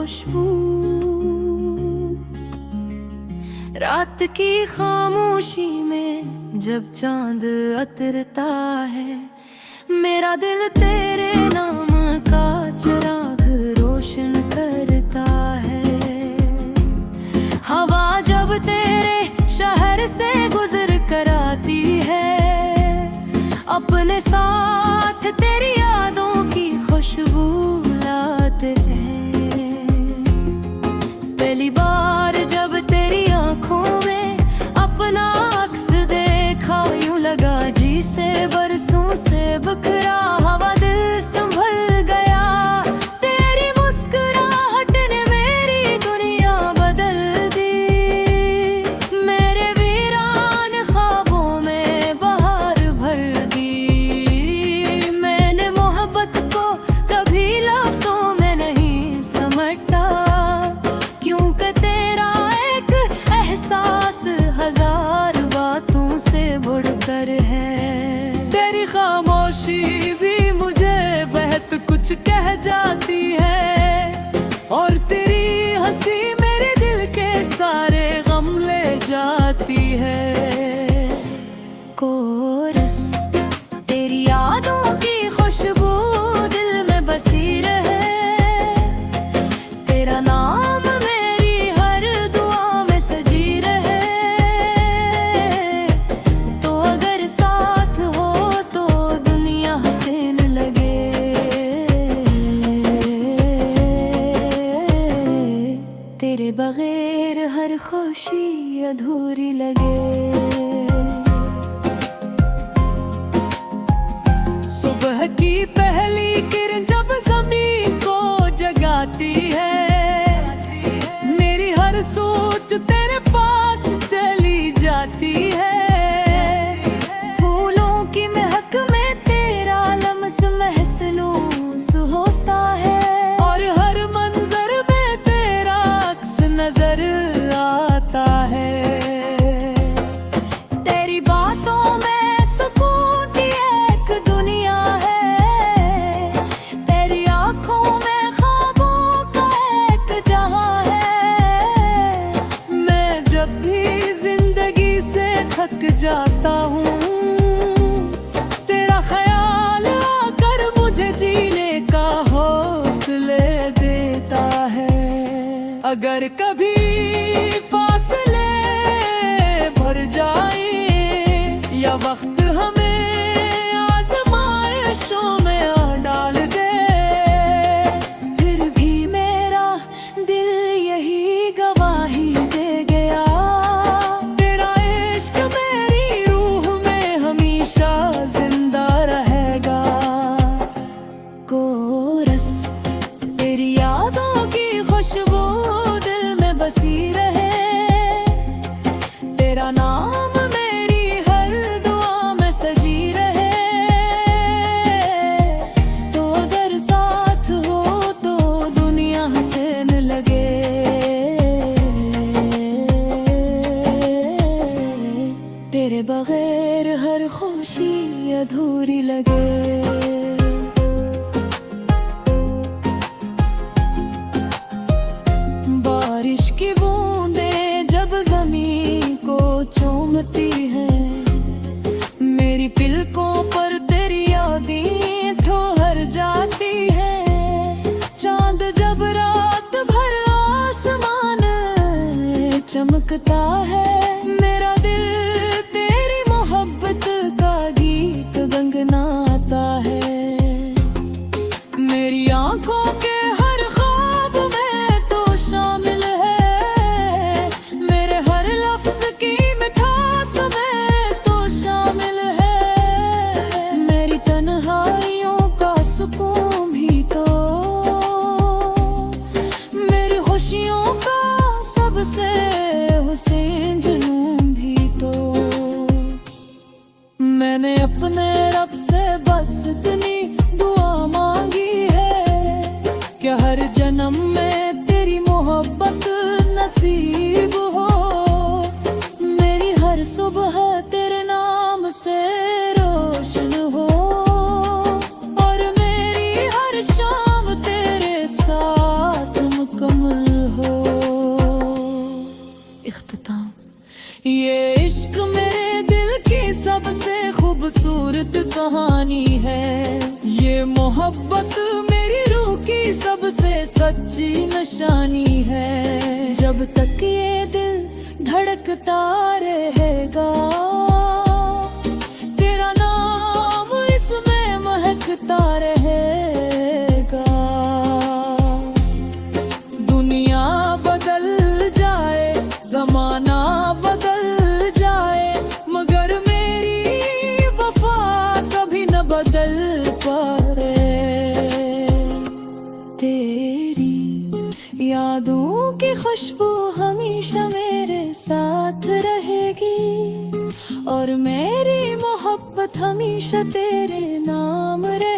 खुशबू। रात की खामोशी में जब चांद अतरता है, मेरा दिल तेरे नाम का चिराग रोशन करता है। हवा जब तेरे शहर से गुजर कर आती है, अपने साथ तेरी यादों की खुशबू लाते हैं। पहली बार जब तेरी आंखों में अपना अक्स देखा, यूं लगा जी से बरसों से बखरा हवा दिल संभल गया। तेरी मुस्कुराहट ने मेरी दुनिया बदल दी, मेरे वीरान ख्वाबों में बहार भर दी। मैंने मोहब्बत को कभी लफ्जों में नहीं समझा, क्योंकि तेरा एक एहसास हजार बातों से बढ़कर है। तेरी खामोशी भी मुझे बहुत कुछ कह जाती है, और तेरी हंसी मेरे दिल के सारे गम ले जाती है। कोरस तेरी यादों की खुशबू दिल में बसी रहे, तेरा नाम मेरी हर दुआ में सजी रहे। तो अगर साथ हो तो दुनिया हसीन लगे, तेरे बगैर हर खुशी अधूरी लगे। सुबह की पहली किरण जब जमीन को जगाती है, मेरी हर सोच तेरे पास चली जाती है। फूलों की महक में तेरा लम्स महसूस होता है, और हर मंजर में तेरा अक्स नजर आता है। तेरी बातों में सुकून की एक दुनिया है, तेरी आंखों में ख्वाबों का एक जहां है। मैं जब भी जिंदगी से थक जाता हूँ, तेरा ख्याल आकर मुझे जीने का हौसले देता है। अगर कभी फासले भर जाए या वक्त हमें आज़माइशों में डाल दे, फिर भी मेरा दिल यही गवाही दे गया। तेरा इश्क मेरी रूह में हमेशा जिंदा रहेगा। कोरस तेरी यादों की खुशबू दिल में बसी रहे, तेरा नाम मेरी हर दुआ में सजी रहे। तो अगर साथ हो तो दुनिया हसीन लगे, तेरे बगैर हर खुशी अधूरी लगे। बारिश की बूंदें जब जमीन को चूमती है, मेरी पिलकों पर तेरी यादें ठोहर जाती है। चांद जब रात भर आसमान चमकता है, मेरा दिल तेरी मोहब्बत का गीत गुनगुनाता है। मेरी आंखों के हर ख्वाब में तो शामिल है, मेरे हर लफ्ज की मिठास में तो शामिल है। मेरी तन्हाइयों का सुकून भी तो, मेरी खुशियों का सबसे हुसैन जुनून भी तो। मैंने अपने रब से बस इतनी दुआ मांगी है, कि हर जन्म में तेरी मोहब्बत नसीब हो। मेरी हर सुबह तेरे नाम से रोशन हो, और मेरी हर शाम तेरे साथ मुकम्मल मोहब्बत मेरी रूह की सबसे सच्ची निशानी है। जब तक ये दिल धड़कता रहेगा, तेरा नाम इसमें महकता रहेगा। दुनिया बदल जाए, जमाना बदल जाए, मगर मेरी वफा कभी न बदल पाए। तेरी यादों की खुशबू हमेशा मेरे साथ रहेगी, और मेरी मोहब्बत हमेशा तेरे नाम रहेगी।